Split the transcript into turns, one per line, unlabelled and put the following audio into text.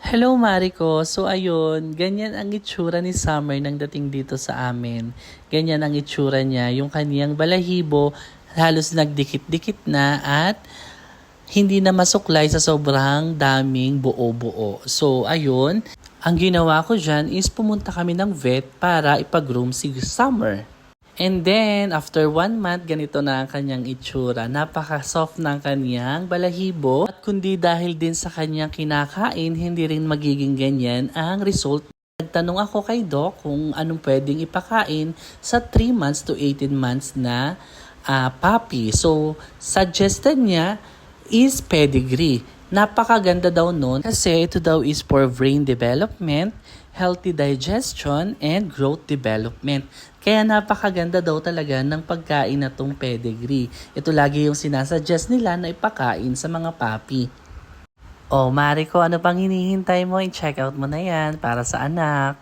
Hello Mariko. So ayun, ganyan ang itsura ni Summer nang dating dito sa amin. Ganyan ang itsura niya, yung kaniyang balahibo halos nagdikit-dikit na at hindi na masuklay sa sobrang daming buo-buo. So ayun, ang ginawa ko dyan is pumunta kami ng vet para ipag-groom si Summer. And then, after 1 month, ganito na ang kanyang itsura. Napaka-soft ng kanyang balahibo. At kundi dahil din sa kanyang kinakain, hindi rin magiging ganyan ang result. Nagtanong ako kay Doc kung anong pwedeng ipakain sa 3 months to 18 months na puppy. So, suggested niya is pedigree. Napakaganda daw nun kasi ito daw is for brain development, healthy digestion, and growth development. Kaya napakaganda daw talaga ng pagkain na tong pedigree. Ito lagi yung sinasuggest nila na ipakain sa mga puppy. Oh, Mariko, ano pang hinihintay mo? I-check out mo na yan para sa anak.